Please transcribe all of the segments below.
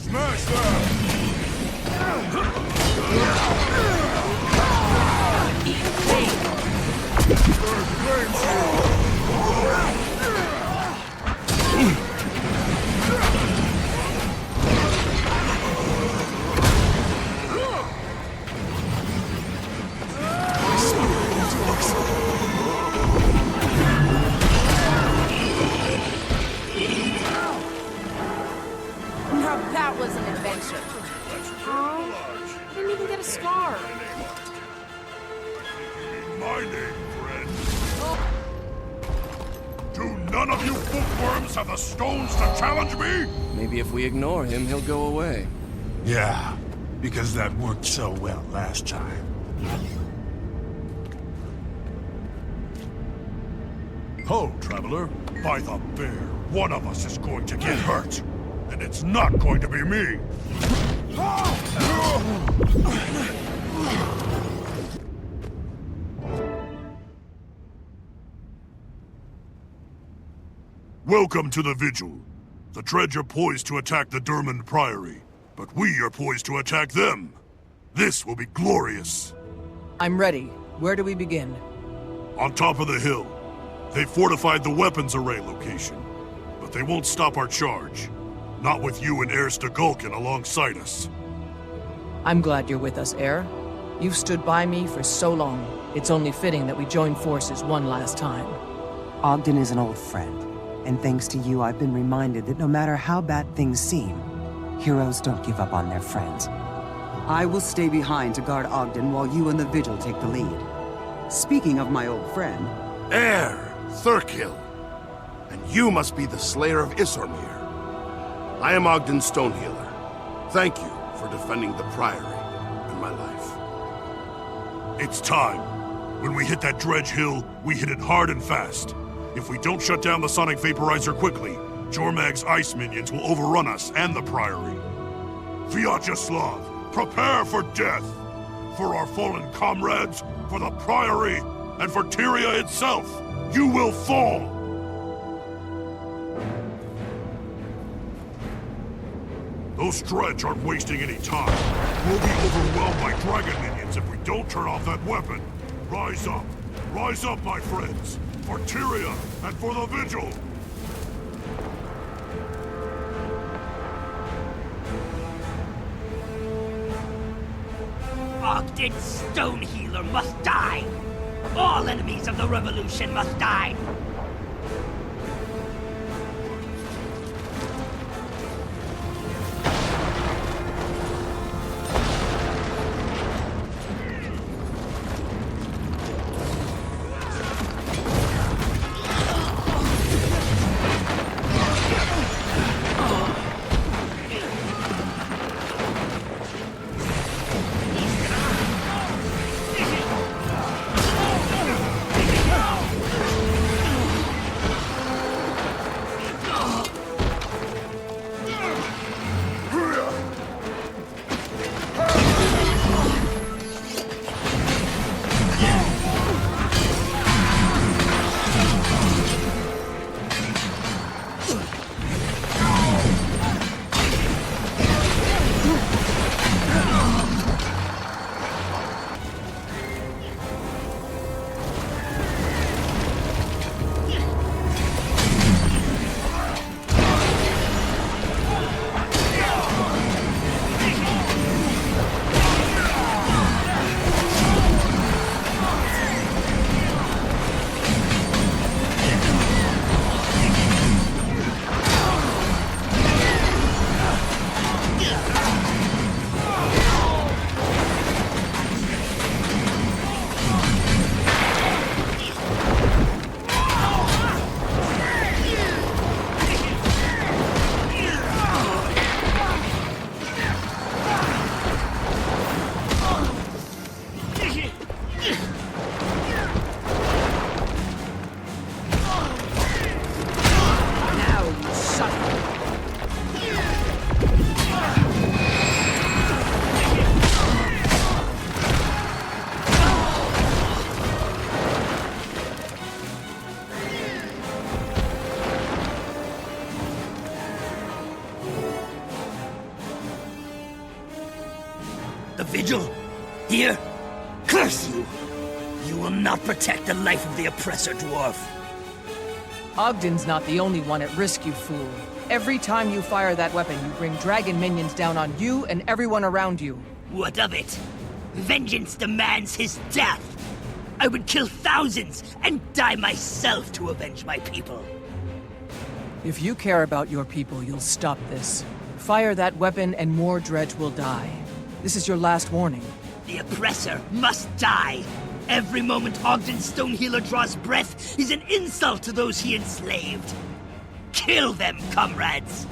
Smash that! Now that was an adventure. Oh, I didn't even get a scar. My name, friend. Do none of you bookworms have the stones to challenge me? Maybe if we ignore him, he'll go away. Yeah, because that worked so well last time. Ho, traveler. By the bear, one of us is going to get hurt. And it's not going to be me. Welcome to the Vigil. The Dredge are poised to attack the Dermond Priory, but we are poised to attack them. This will be glorious. I'm ready. Where do we begin? On top of the hill. They fortified the weapons array location, but they won't stop our charge. Not with you and Heir Stagulkin alongside us. I'm glad you're with us, Heir. You've stood by me for so long. It's only fitting that we join forces one last time. Ogden is an old friend, and thanks to you, I've been reminded that no matter how bad things seem, heroes don't give up on their friends. I will stay behind to guard Ogden while you and the Vigil take the lead. Speaking of my old friend... Heir Thurkill, and you must be the Slayer of Isormir. I am Ogden Stonehealer. Thank you for defending the Priory and my life. It's time. When we hit that Dredge Hill, we hit it hard and fast. If we don't shut down the Sonic Vaporizer quickly, Jormag's ice minions will overrun us and the Priory. Vyacheslav, prepare for death! For our fallen comrades, for the Priory, and for Tyria itself, you will fall! Those Dredge aren't wasting any time. We'll be overwhelmed by dragon minions if we don't turn off that weapon. Rise up, my friends, for Tyria and for the Vigil! Ogden Stonehealer must die! All enemies of the Revolution must die! vigil? Here? Curse you! You will not protect the life of the oppressor, dwarf. Ogden's not the only one at risk, you fool. Every time you fire that weapon, you bring dragon minions down on you and everyone around you. What of it? Vengeance demands his death. I would kill thousands and die myself to avenge my people. If you care about your people, you'll stop this. Fire that weapon and more dredge will die. This is your last warning. The oppressor must die. Every moment Ogden Stonehealer draws breath is an insult to those he enslaved. Kill them, comrades!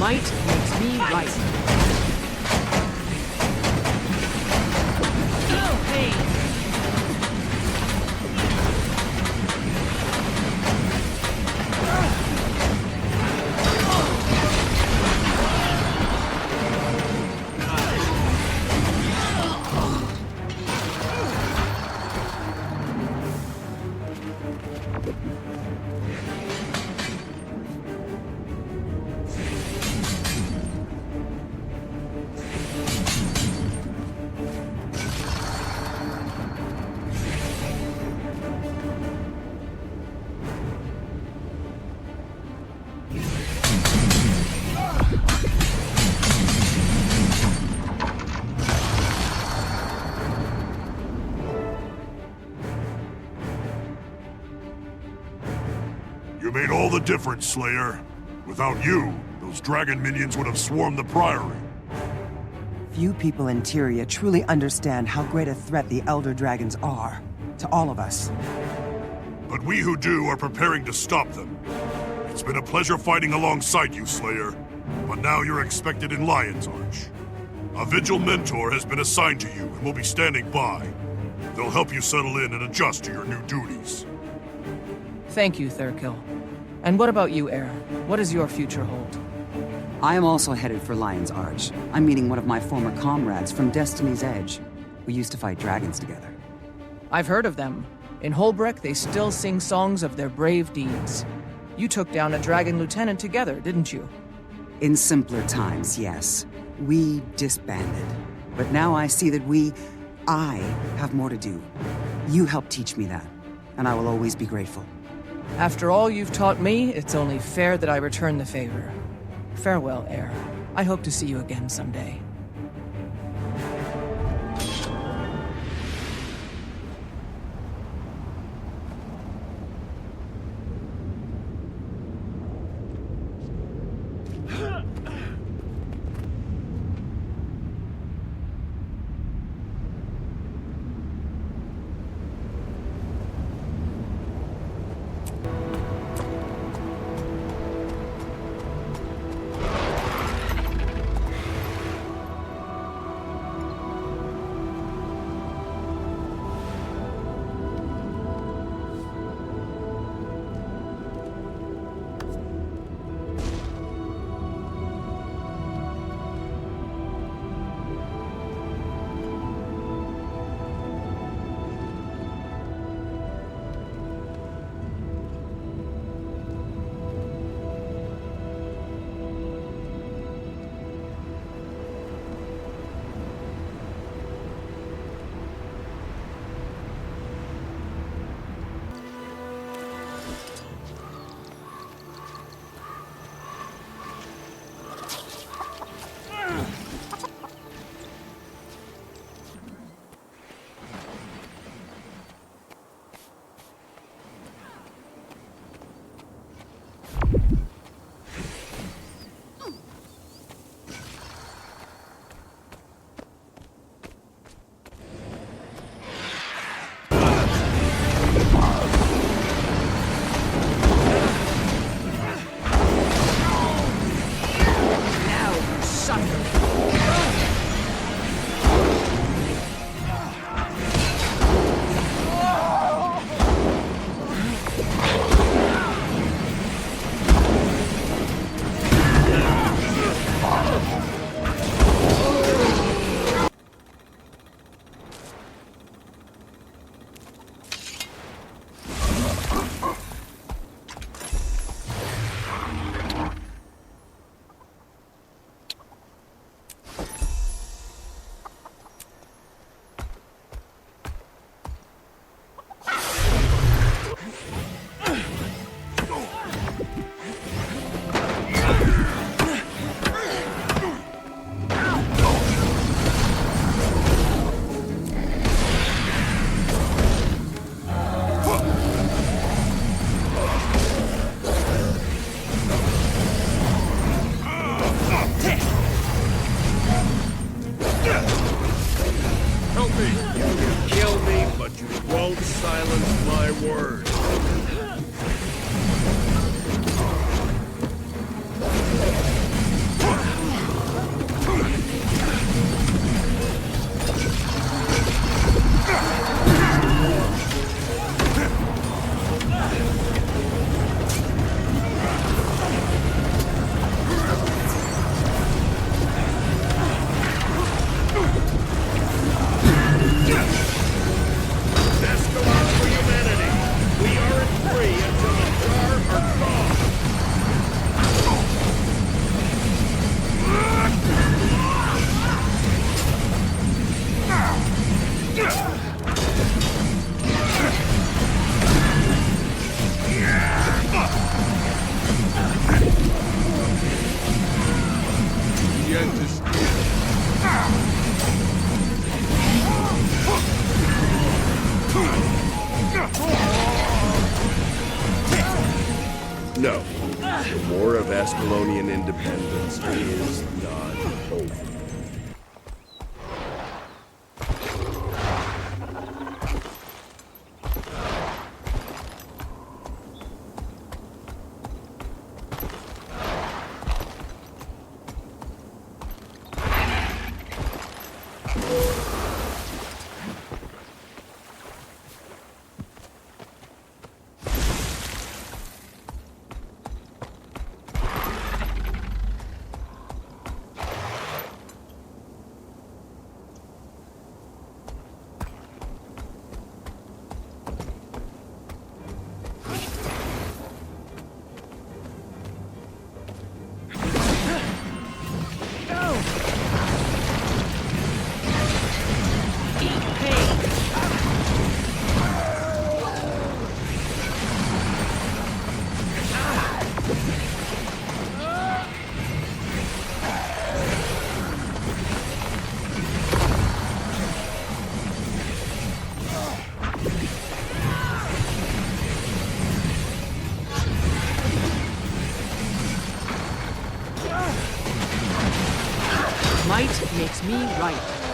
Might makes me right. Oh, hey! You made all the difference, Slayer. Without you, those dragon minions would have swarmed the Priory. Few people in Tyria truly understand how great a threat the Elder Dragons are to all of us. But we who do are preparing to stop them. It's been a pleasure fighting alongside you, Slayer. But now you're expected in Lion's Arch. A Vigil mentor has been assigned to you and will be standing by. They'll help you settle in and adjust to your new duties. Thank you, Thurkill. And what about you, Air? What does your future hold? I am also headed for Lion's Arch. I'm meeting one of my former comrades from Destiny's Edge. We used to fight dragons together. I've heard of them. In Holbrook, they still sing songs of their brave deeds. You took down a dragon lieutenant together, didn't you? In simpler times, yes. We disbanded. But now I see that I have more to do. You helped teach me that, and I will always be grateful. After all you've taught me, it's only fair that I return the favor. Farewell, Air. I hope to see you again someday. apprentice. No. The War of Ascalonian Independence is not over. Might makes me right.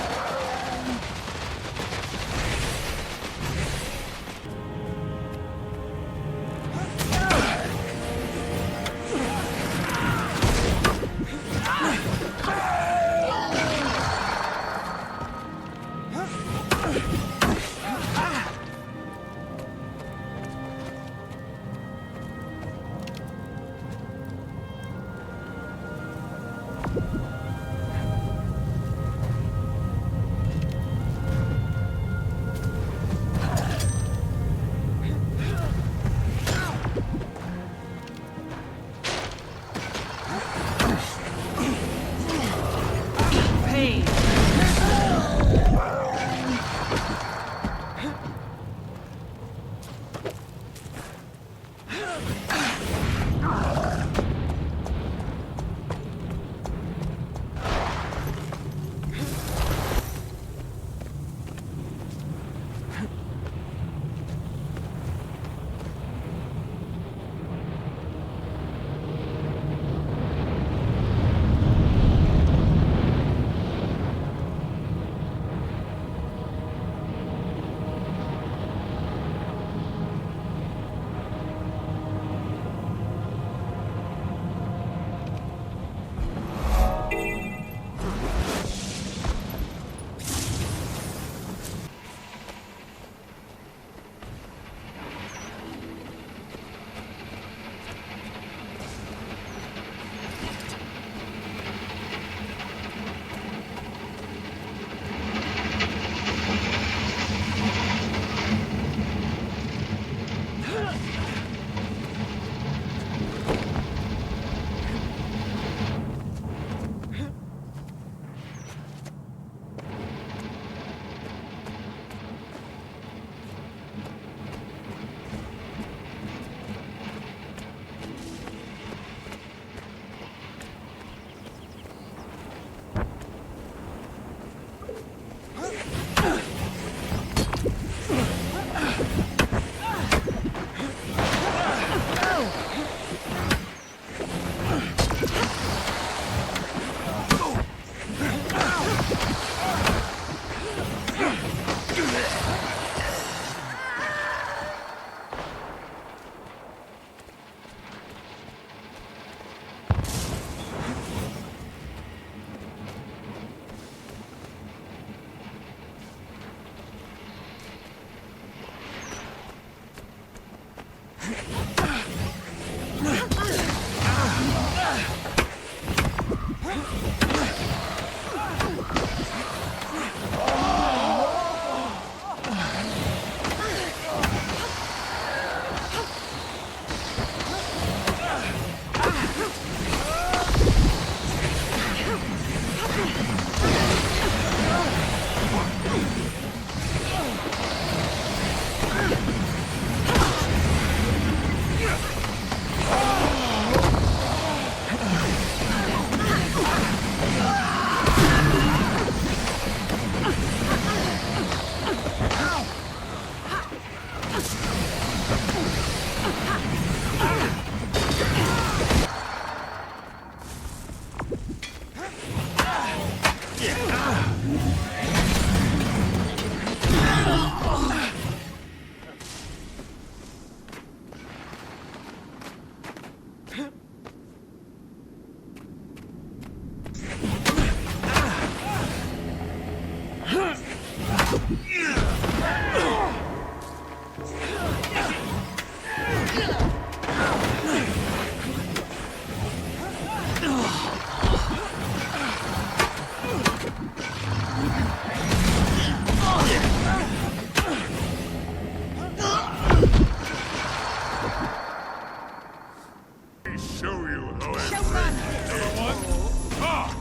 show you how I Choke on this. Ha!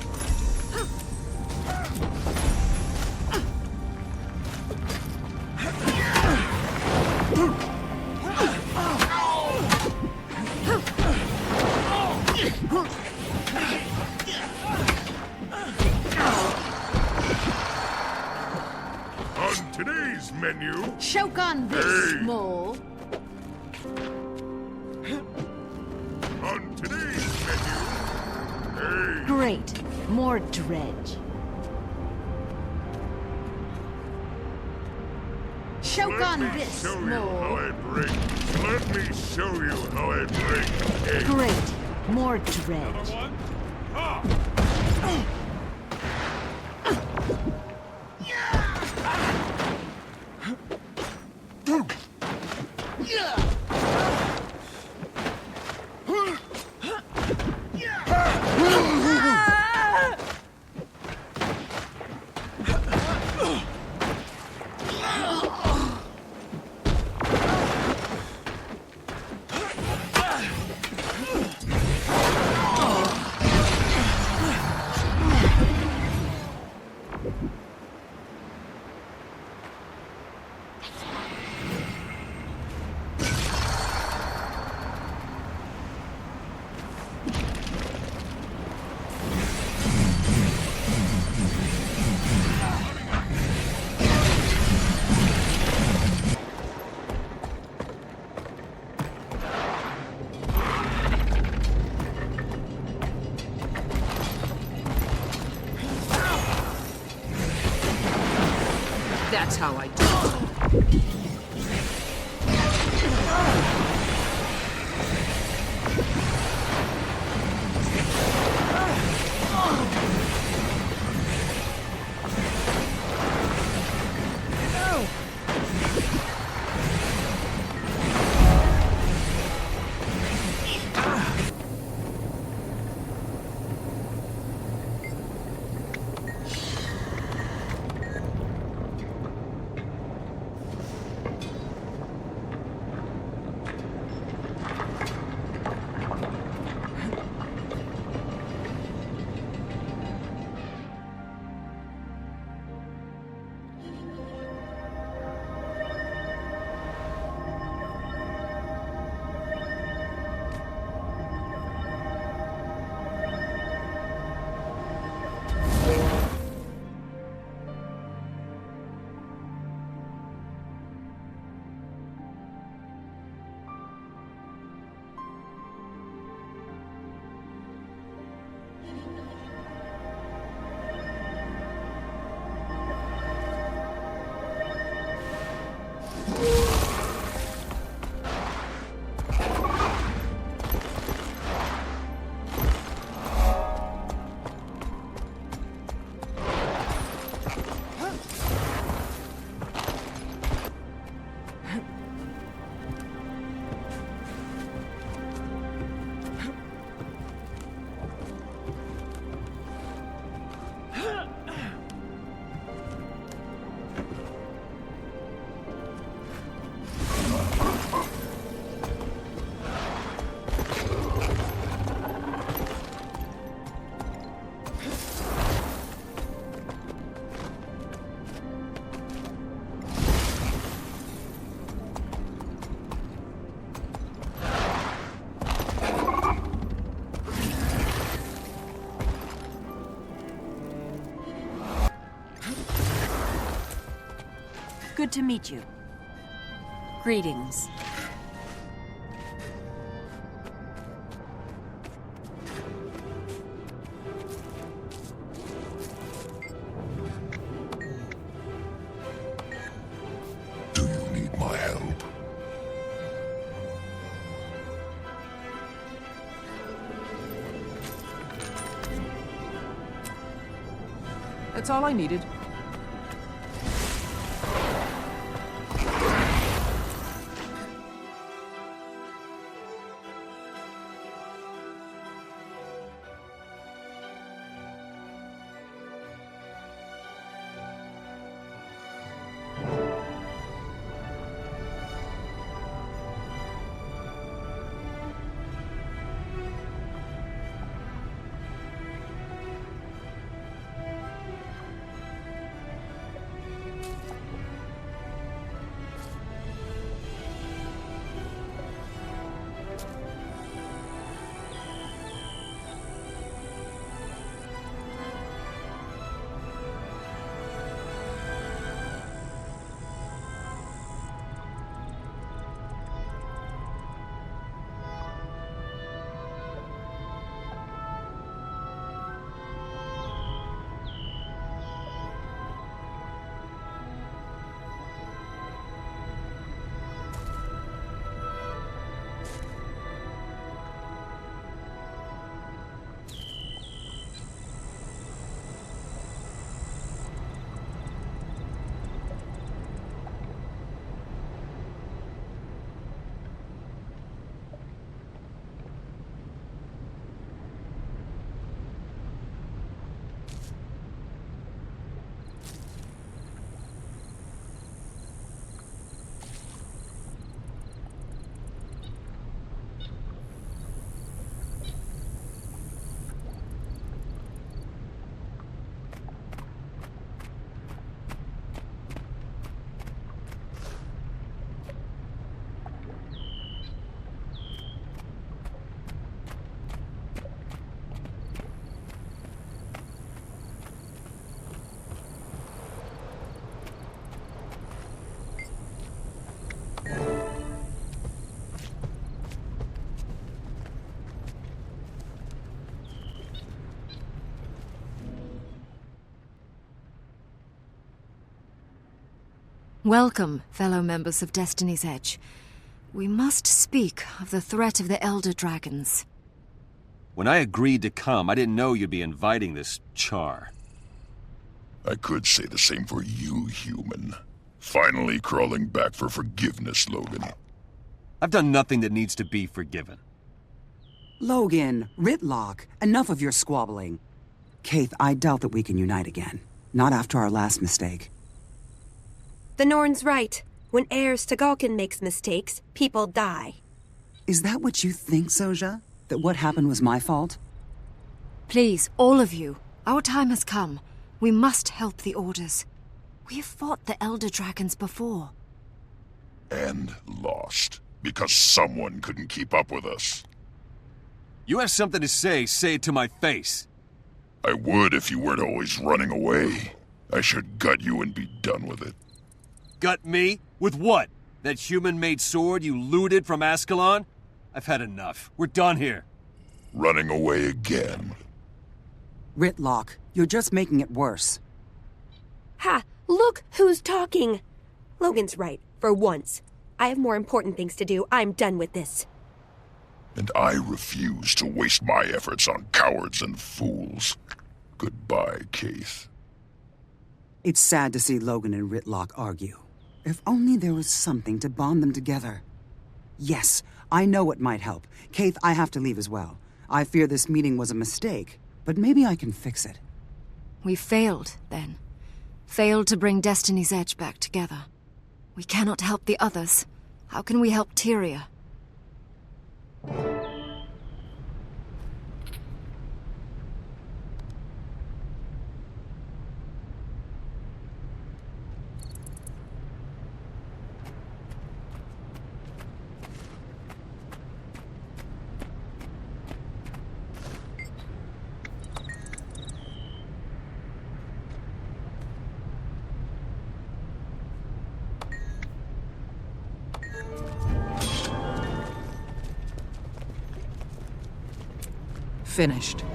On today's menu, Choke on this, Hey. mole. on today's menu, hey, Great. More dredge. Choke let on me this, show you how mole. I break. Let me show you how I break eggs. Great. More dredge. One. Ha! That's how I do it. Good to meet you. Greetings. Do you need my help? That's all I needed. Welcome, fellow members of Destiny's Edge. We must speak of the threat of the Elder Dragons. When I agreed to come, I didn't know you'd be inviting this char. I could say the same for you, human. Finally crawling back for forgiveness, Logan. I've done nothing that needs to be forgiven. Logan, Ritlock, enough of your squabbling. Kaith, I doubt that we can unite again. Not after our last mistake. The Norn's right. When heirs to Galkin makes mistakes, people die. Is that what you think, Soja? That what happened was my fault? Please, all of you, our time has come. We must help the Orders. We have fought the Elder Dragons before. And lost. Because someone couldn't keep up with us. You have something to say it to my face. I would if you weren't always running away. I should gut you and be done with it. Gut me? With what? That human-made sword you looted from Ascalon? I've had enough. We're done here. Running away again. Ritlock, you're just making it worse. Ha! Look who's talking! Logan's right, for once. I have more important things to do. I'm done with this. And I refuse to waste my efforts on cowards and fools. Goodbye, Kaith. It's sad to see Logan and Ritlock argue. If only there was something to bond them together. Yes, I know what might help. Kaith, I have to leave as well. I fear this meeting was a mistake, but maybe I can fix it. We failed, then. Failed to bring Destiny's Edge back together. We cannot help the others. How can we help Tyria? Finished.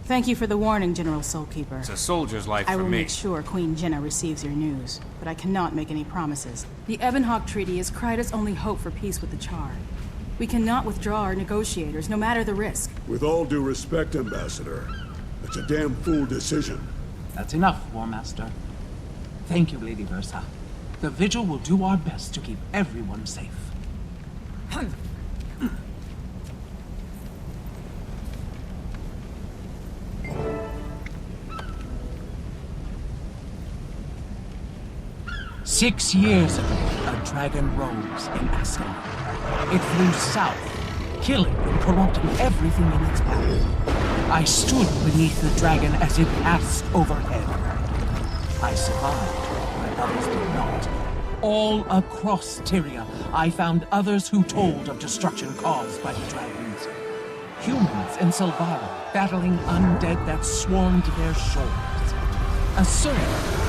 Thank you for the warning, General Soulkeeper. It's a soldier's life for me. I will make sure Queen Jenna receives your news, but I cannot make any promises. The Ebonhawk Treaty is Kryta's only hope for peace with the Char. We cannot withdraw our negotiators, no matter the risk. With all due respect, Ambassador, it's a damn fool decision. That's enough, War Master. Thank you, Lady Versa. The Vigil will do our best to keep everyone safe. 6 years ago, a dragon rose in Ascalon. It flew south, killing and corrupting everything in its path. I stood beneath the dragon as it passed overhead. I survived, but others did not. All across Tyria, I found others who told of destruction caused by the dragons. Humans in Silvara battling undead that swarmed their shores. Asura,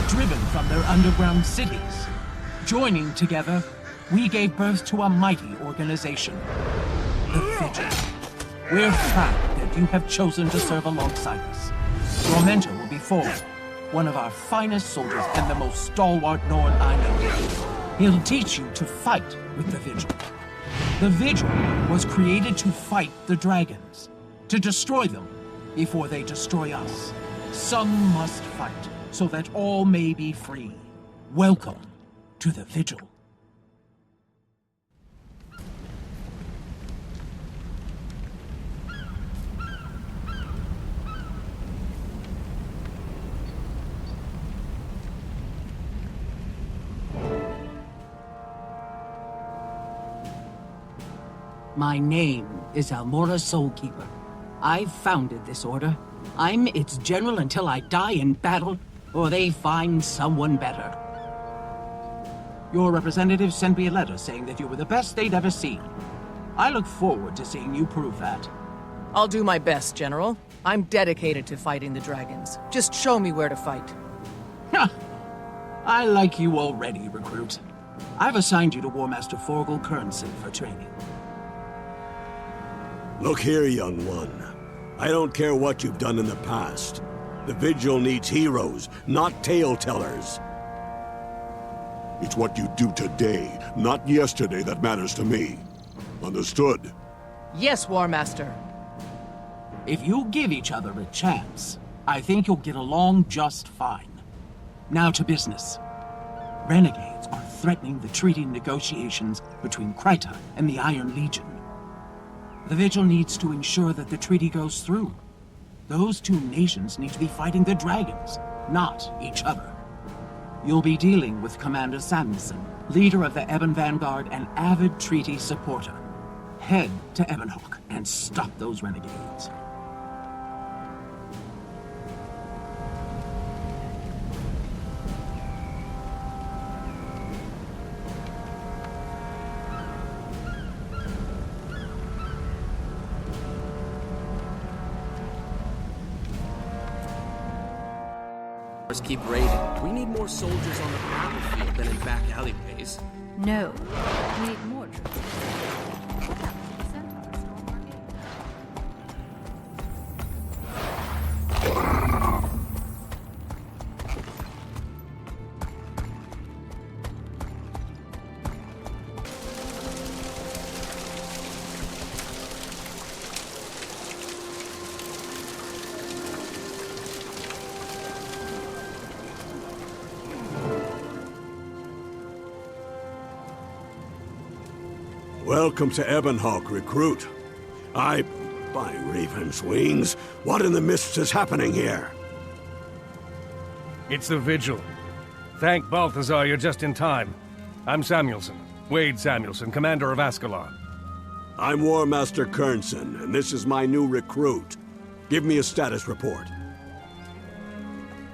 driven from their underground cities. Joining together, we gave birth to a mighty organization, the Vigil. We're proud that you have chosen to serve alongside us. Your mentor will be Ford, one of our finest soldiers and the most stalwart Norn I know. He'll teach you to fight with the Vigil. The Vigil was created to fight the dragons, to destroy them before they destroy us. Some must fight, so that all may be free. Welcome to the Vigil. My name is Almora Soulkeeper. I founded this order. I'm its general until I die in battle, or they find someone better. Your representative sent me a letter saying that you were the best they'd ever seen. I look forward to seeing you prove that. I'll do my best, General. I'm dedicated to fighting the dragons. Just show me where to fight. I like you already, recruit. I've assigned you to War Master Forgel Kernson for training. Look here, young one. I don't care what you've done in the past. The Vigil needs heroes, not tale-tellers. It's what you do today, not yesterday, that matters to me. Understood? Yes, War Master. If you give each other a chance, I think you'll get along just fine. Now to business. Renegades are threatening the treaty negotiations between Kryta and the Iron Legion. The Vigil needs to ensure that the treaty goes through. Those two nations need to be fighting the dragons, not each other. You'll be dealing with Commander Samuelson, leader of the Ebon Vanguard and avid treaty supporter. Head to Ebonhawk and stop those renegades. Keep raiding. We need more soldiers on the battlefield than in back alleyways. No. We need more troops. Welcome to Ebonhawk, recruit. By Raven's wings, what in the mists is happening here? It's the Vigil. Thank Balthazar, you're just in time. I'm Samuelson, Wade Samuelson, commander of Ascalon. I'm War Master Kernson, and this is my new recruit. Give me a status report.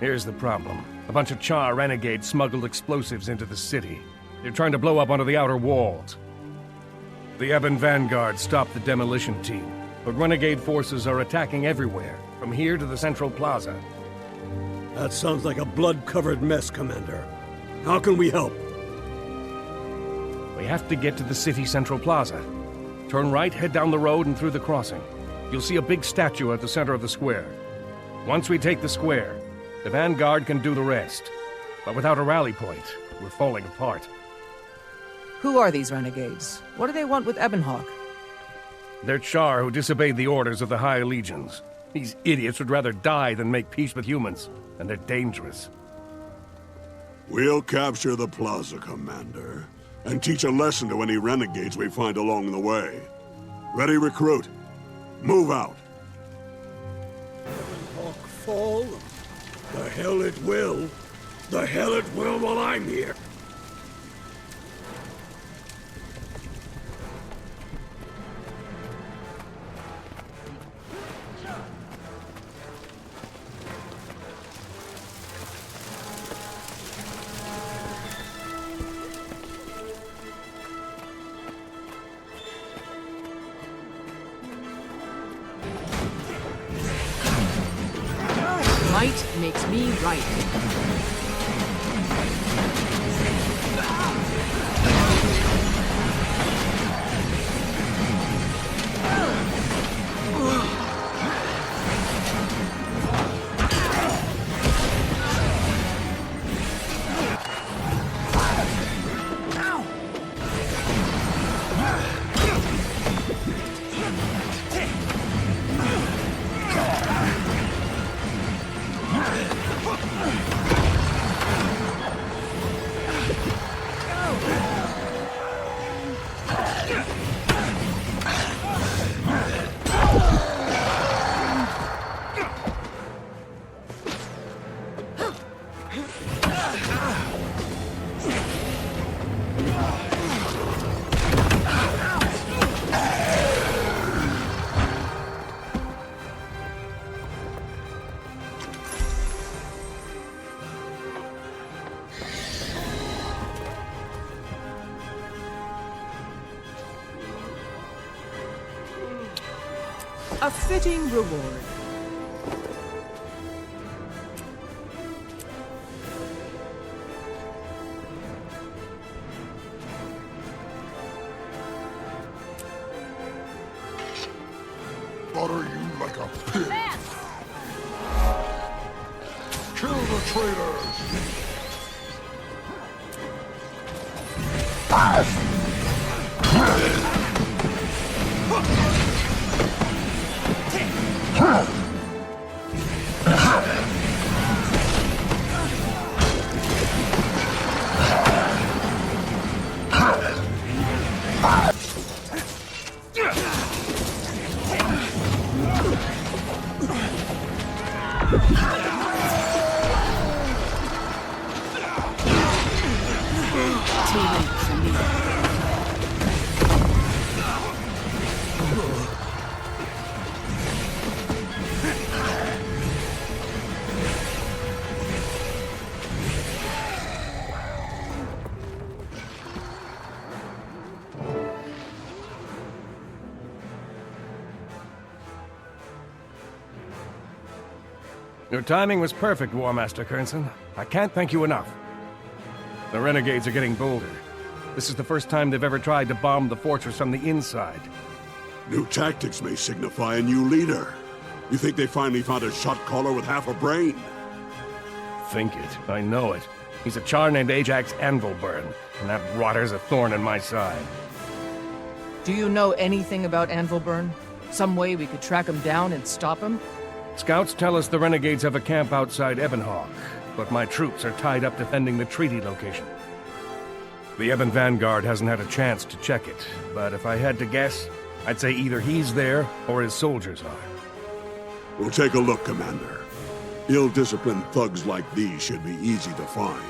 Here's the problem. A bunch of Char renegades smuggled explosives into the city. They're trying to blow up onto the outer walls. The Ebon Vanguard stopped the demolition team, but renegade forces are attacking everywhere, from here to the Central Plaza. That sounds like a blood-covered mess, Commander. How can we help? We have to get to the city Central Plaza. Turn right, head down the road and through the crossing. You'll see a big statue at the center of the square. Once we take the square, the Vanguard can do the rest. But without a rally point, we're falling apart. Who are these renegades? What do they want with Ebonhawk? They're Char who disobeyed the orders of the High Legions. These idiots would rather die than make peace with humans, and they're dangerous. We'll capture the plaza, Commander, and teach a lesson to any renegades we find along the way. Ready, recruit? Move out. Ebonhawk fall? The hell it will. The hell it will while I'm here. Might makes me right. A fitting reward. Butter you like a pig. Kill the traitors! Your timing was perfect, War Master Kernson. I can't thank you enough. The renegades are getting bolder. This is the first time they've ever tried to bomb the fortress from the inside. New tactics may signify a new leader. You think they finally found a shot caller with half a brain? Think it. I know it. He's a char named Ajax Anvilburn, and that rotter's a thorn in my side. Do you know anything about Anvilburn? Some way we could track him down and stop him? Scouts tell us the renegades have a camp outside Ebonhawk, but my troops are tied up defending the treaty location. The Ebon Vanguard hasn't had a chance to check it, but if I had to guess, I'd say either he's there or his soldiers are. We'll take a look, Commander. Ill-disciplined thugs like these should be easy to find.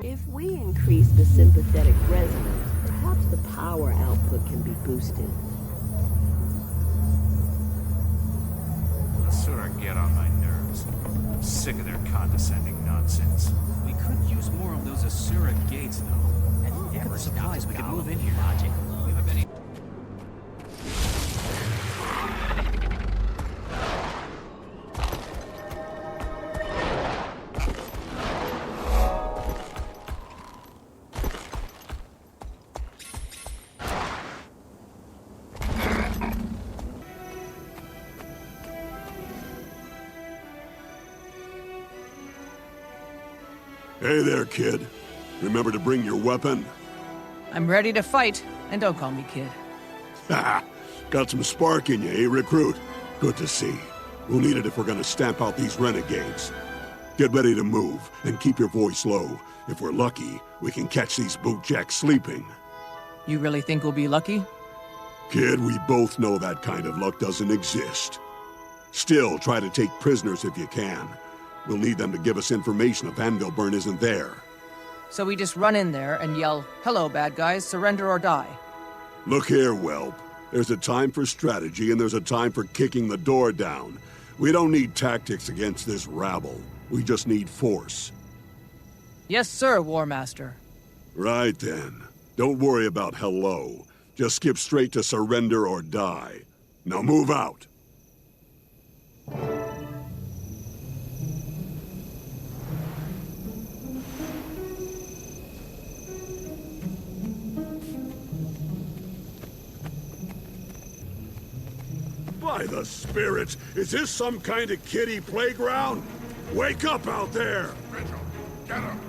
If we increase the sympathetic resonance, perhaps the power output can be boosted. The sort of get on my nerves. I'm sick of their condescending nonsense. We could use more of those Asura gates, though. And look at the supplies we could move in here. Logic. We haven't been... Hey there, kid. Remember to bring your weapon? I'm ready to fight, and don't call me kid. Ha! Got some spark in you, eh, recruit? Good to see. We'll need it if we're gonna stamp out these renegades. Get ready to move, and keep your voice low. If we're lucky, we can catch these bootjacks sleeping. You really think we'll be lucky? Kid, we both know that kind of luck doesn't exist. Still, try to take prisoners if you can. We'll need them to give us information if Anvilburn isn't there. So we just run in there and yell, "Hello, bad guys, surrender or die." Look here, whelp. There's a time for strategy and there's a time for kicking the door down. We don't need tactics against this rabble. We just need force. Yes, sir, War Master. Right then. Don't worry about hello. Just skip straight to surrender or die. Now move out. By the spirits, is this some kind of kiddie playground? Wake up out there! Mitchell, get him!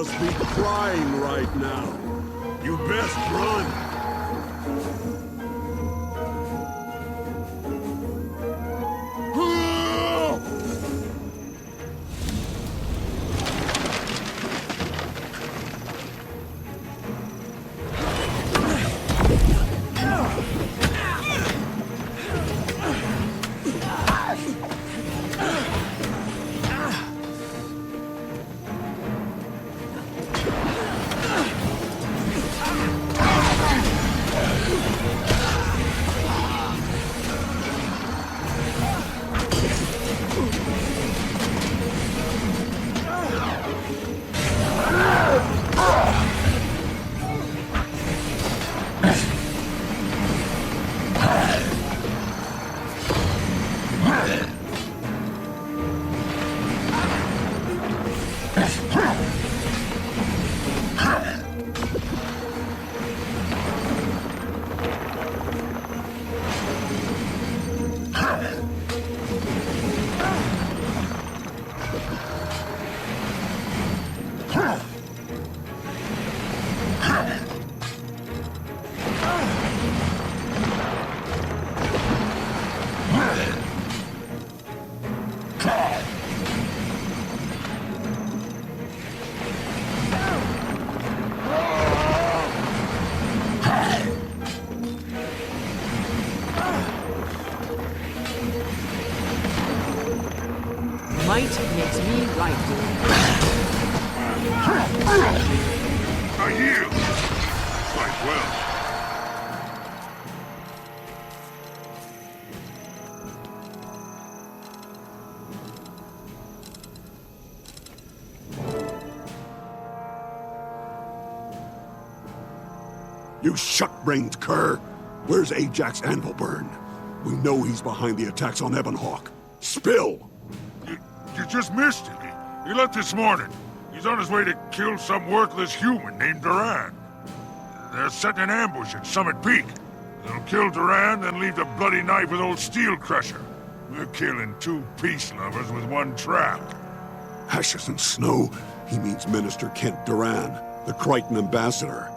must be crying right now. You best run. Might makes me right, I yield. Quite well. You shuck-brained cur! Where's Ajax Anvilburn? We know he's behind the attacks on Ebonhawk. Spill! You just missed it. He left this morning. He's on his way to kill some worthless human named Duran. They're setting an ambush at Summit Peak. They'll kill Duran, then leave the bloody knife with old Steel Crusher. We're killing two peace lovers with one trap. Ashes and snow? He means Minister Kent Duran, the Crichton ambassador.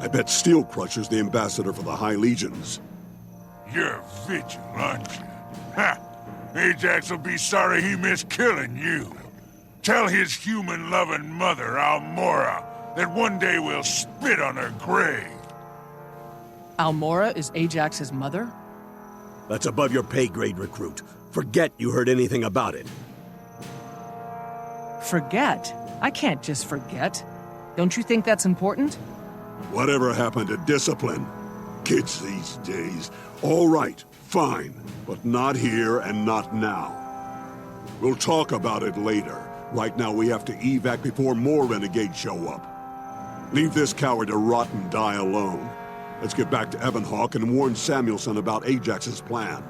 I bet Steel Crusher's the ambassador for the High Legions. You're vigil, aren't you? Ha! Ajax will be sorry he missed killing you. Tell his human-loving mother, Almora, that one day we'll spit on her grave. Almora is Ajax's mother? That's above your pay grade, recruit. Forget you heard anything about it. Forget? I can't just forget. Don't you think that's important? Whatever happened to discipline? Kids these days. All right, fine. But not here and not now. We'll talk about it later. Right now we have to evac before more renegades show up. Leave this coward to rot and die alone. Let's get back to Ebonhawk and warn Samuelson about Ajax's plan.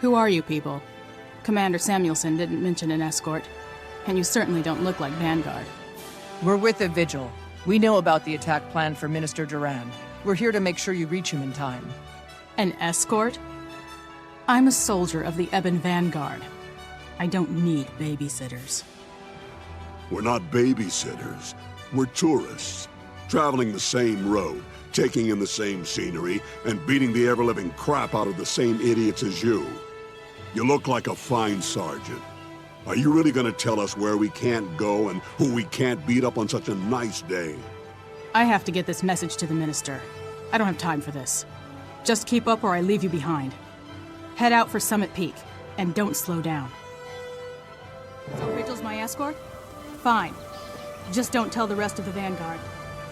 Who are you people? Commander Samuelson didn't mention an escort, and you certainly don't look like Vanguard. We're with the Vigil. We know about the attack plan for Minister Duran. We're here to make sure you reach him in time. An escort? I'm a soldier of the Ebon Vanguard. I don't need babysitters. We're not babysitters. We're tourists, traveling the same road, taking in the same scenery, and beating the ever-living crap out of the same idiots as you. You look like a fine sergeant. Are you really gonna tell us where we can't go and who we can't beat up on such a nice day? I have to get this message to the Minister. I don't have time for this. Just keep up or I leave you behind. Head out for Summit Peak, and don't slow down. So Vigil's my escort? Fine. Just don't tell the rest of the Vanguard.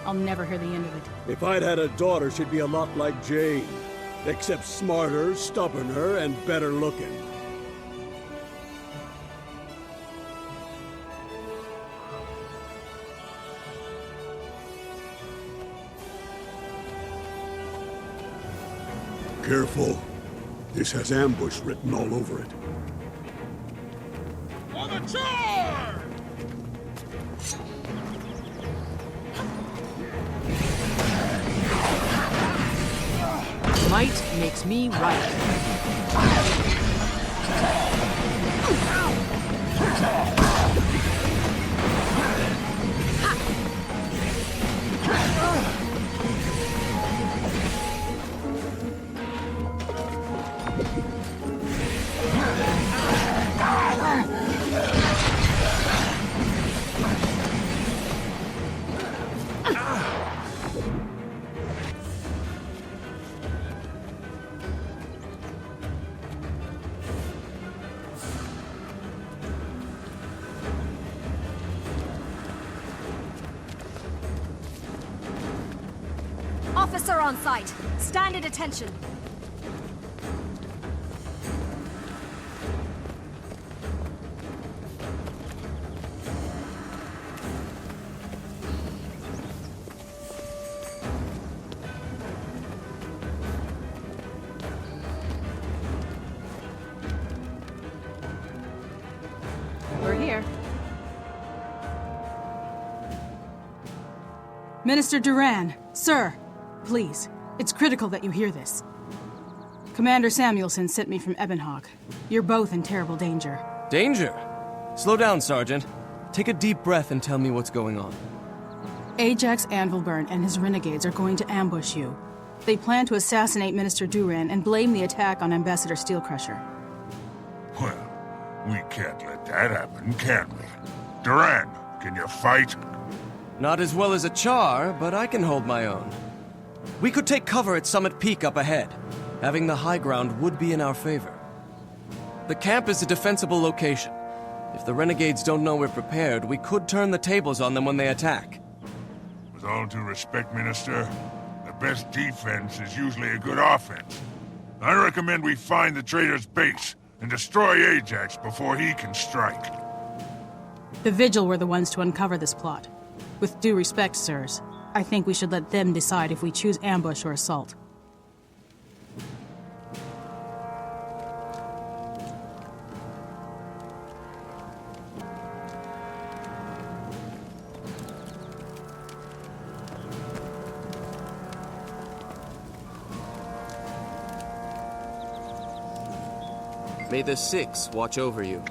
I'll never hear the end of it. If I'd had a daughter, she'd be a lot like Jane. Except smarter, stubborner, and better looking. Careful. This has ambush written all over it. On the charge! Might makes me right. Officer on site. Stand at attention. We're here. Minister Duran, sir, please, it's critical that you hear this. Commander Samuelson sent me from Ebonhawk. You're both in terrible danger. Danger? Slow down, Sergeant. Take a deep breath and tell me what's going on. Ajax Anvilburn and his renegades are going to ambush you. They plan to assassinate Minister Duran and blame the attack on Ambassador Steelcrusher. Well, we can't let that happen, can we? Duran, can you fight? Not as well as a Char, but I can hold my own. We could take cover at Summit Peak up ahead. Having the high ground would be in our favor. The camp is a defensible location. If the renegades don't know we're prepared, we could turn the tables on them when they attack. With all due respect, Minister, the best defense is usually a good offense. I recommend we find the traitor's base and destroy Ajax before he can strike. The Vigil were the ones to uncover this plot. With due respect, sirs, I think we should let them decide if we choose ambush or assault. May the Six watch over you.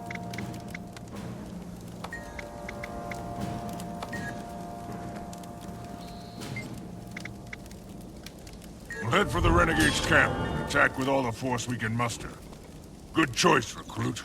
We'll head for the Renegade's camp and attack with all the force we can muster. Good choice, recruit.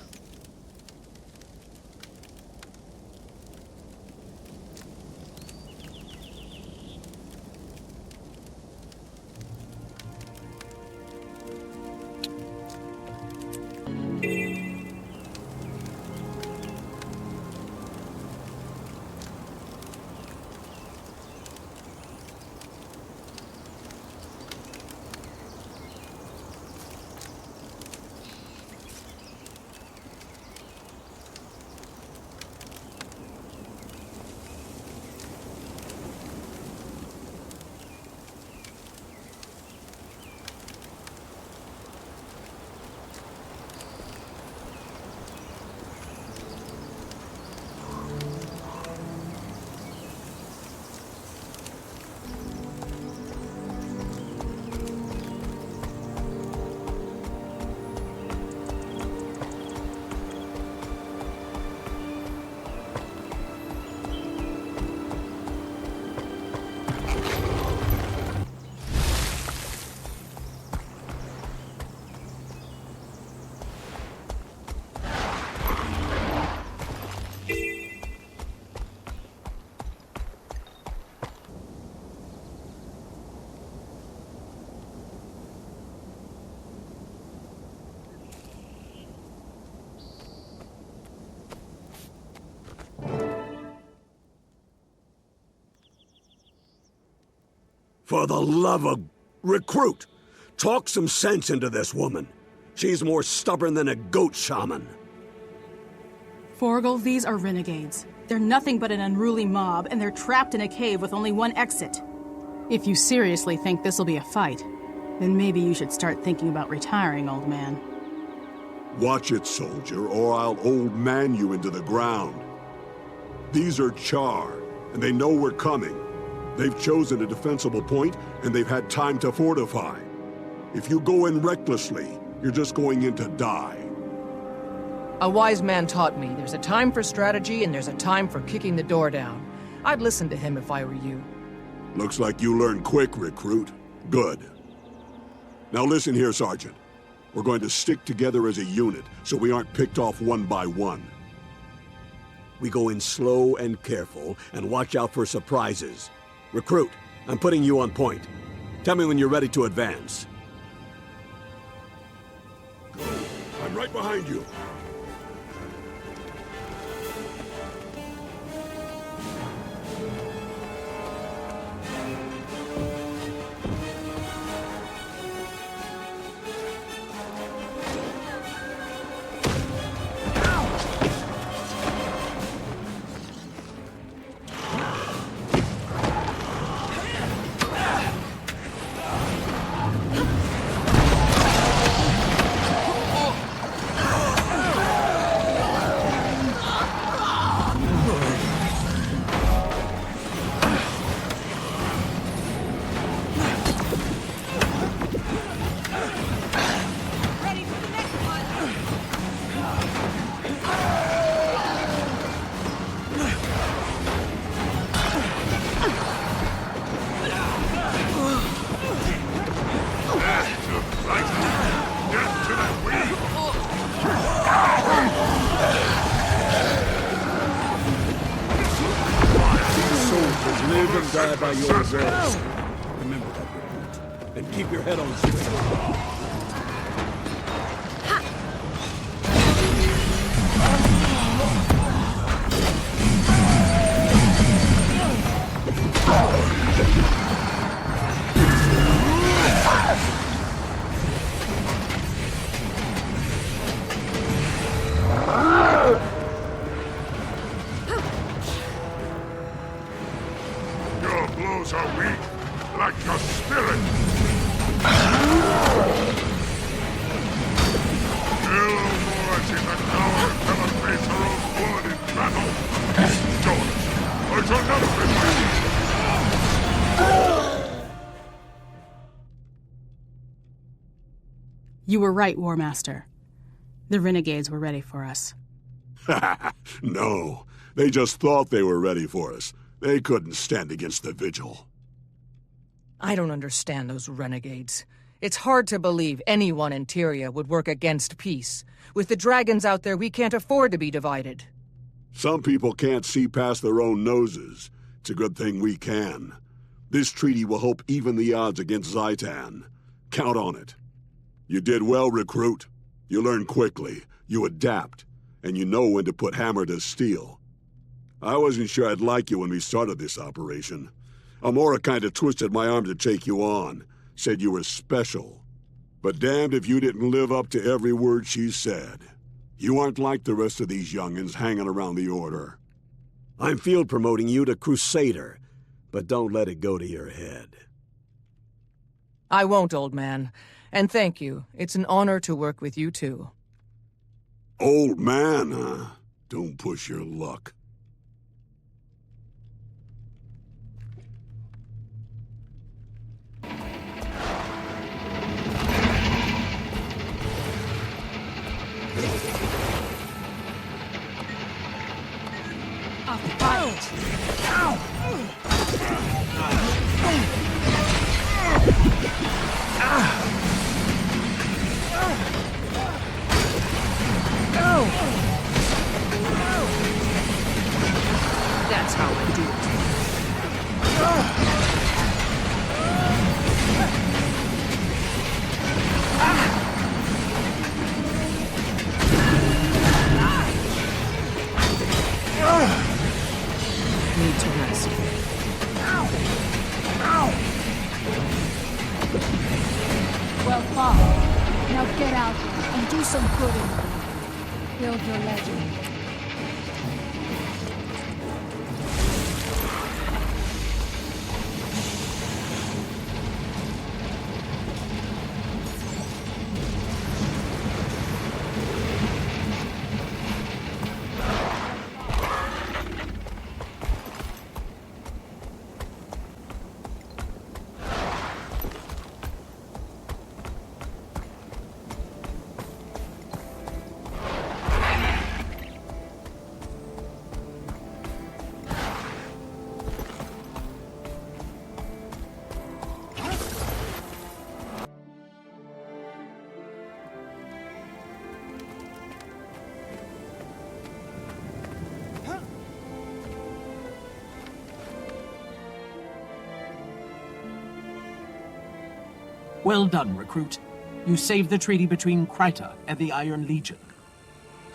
For the love of... Recruit! Talk some sense into this woman. She's more stubborn than a goat shaman. Forgel, these are renegades. They're nothing but an unruly mob, and they're trapped in a cave with only one exit. If you seriously think this'll be a fight, then maybe you should start thinking about retiring, old man. Watch it, soldier, or I'll old man you into the ground. These are Char, and they know we're coming. They've chosen a defensible point, and they've had time to fortify. If you go in recklessly, you're just going in to die. A wise man taught me there's a time for strategy and there's a time for kicking the door down. I'd listen to him if I were you. Looks like you learned quick, recruit. Good. Now listen here, Sergeant. We're going to stick together as a unit, so we aren't picked off one by one. We go in slow and careful, and watch out for surprises. Recruit, I'm putting you on point. Tell me when you're ready to advance. I'm right behind you. Die by your words. Remember that, recruit. And keep your head on straight. Are weak, like your spirit. Kill Morris in the coward never face her own blood in battle. George, I shall never be my You were right, War Master. The renegades were ready for us. No, they just thought they were ready for us. They couldn't stand against the Vigil. I don't understand those renegades. It's hard to believe anyone in Tyria would work against peace. With the dragons out there, we can't afford to be divided. Some people can't see past their own noses. It's a good thing we can. This treaty will help even the odds against Zaitan. Count on it. You did well, recruit. You learn quickly, you adapt, and you know when to put hammer to steel. I wasn't sure I'd like you when we started this operation. Amora kinda twisted my arm to take you on, said you were special. But damned if you didn't live up to every word she said. You aren't like the rest of these youngins hanging around the Order. I'm field promoting you to Crusader, but don't let it go to your head. I won't, old man. And thank you. It's an honor to work with you, too. Old man, huh? Don't push your luck. yourself off. Now get out there and do some good in the world. Build your legend. Well done, recruit. You saved the treaty between Kryta and the Iron Legion.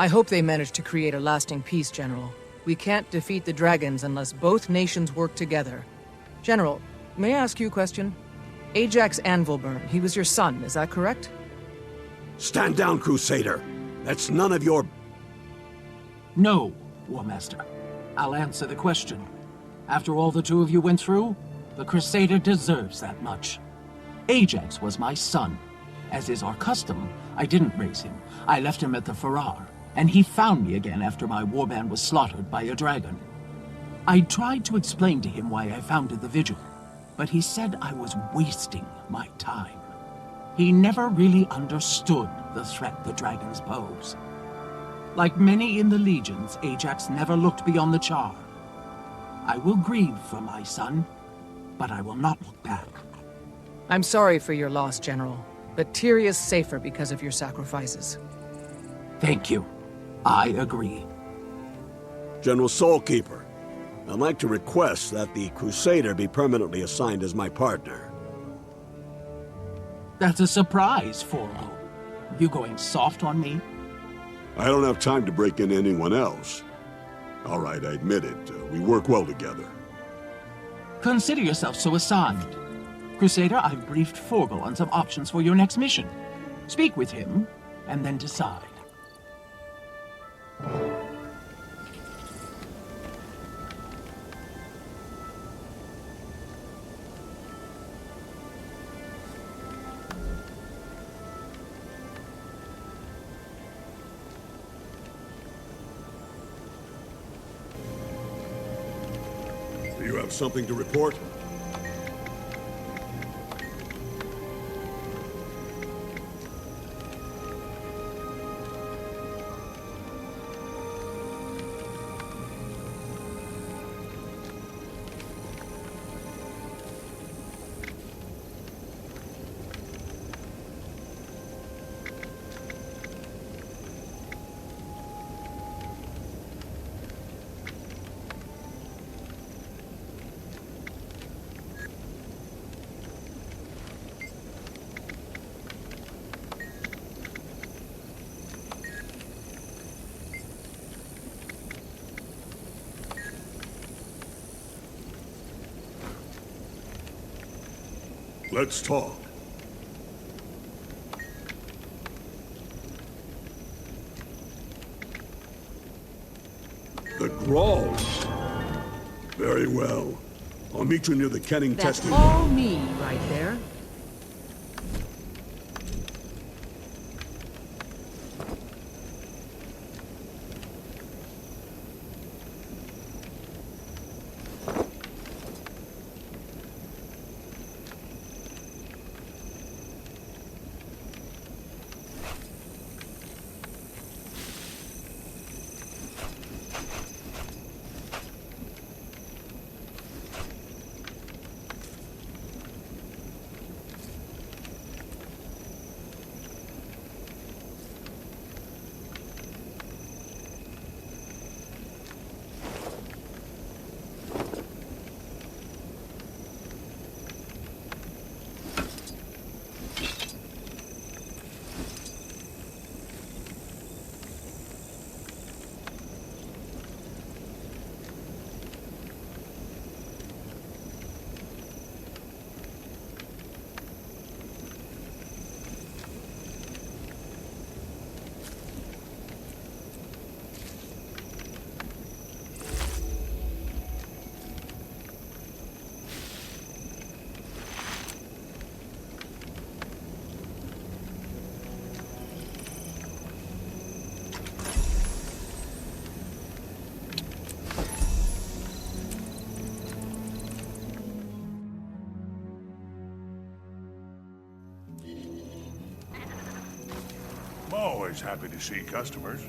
I hope they manage to create a lasting peace, General. We can't defeat the dragons unless both nations work together. General, may I ask you a question? Ajax Anvilburn, he was your son, is that correct? Stand down, Crusader. That's none of your... No, War Master. I'll answer the question. After all the two of you went through, the Crusader deserves that much. Ajax was my son. As is our custom, I didn't raise him. I left him at the Farrar, and he found me again after my warband was slaughtered by a dragon. I tried to explain to him why I founded the Vigil, but he said I was wasting my time. He never really understood the threat the dragons pose. Like many in the Legions, Ajax never looked beyond the Char. I will grieve for my son, but I will not look back. I'm sorry for your loss, General, but Tyria's safer because of your sacrifices. Thank you. I agree. General Soulkeeper, I'd like to request that the Crusader be permanently assigned as my partner. That's a surprise, Forgo. You going soft on me? I don't have time to break in anyone else. All right, I admit it. We work well together. Consider yourself so assigned. Crusader, I've briefed Forgo on some options for your next mission. Speak with him, and then decide. Do you have something to report? Let's talk. The Gralls. Very well. I'll meet you near the Kenning testing. That's all me right there. Always happy to see customers.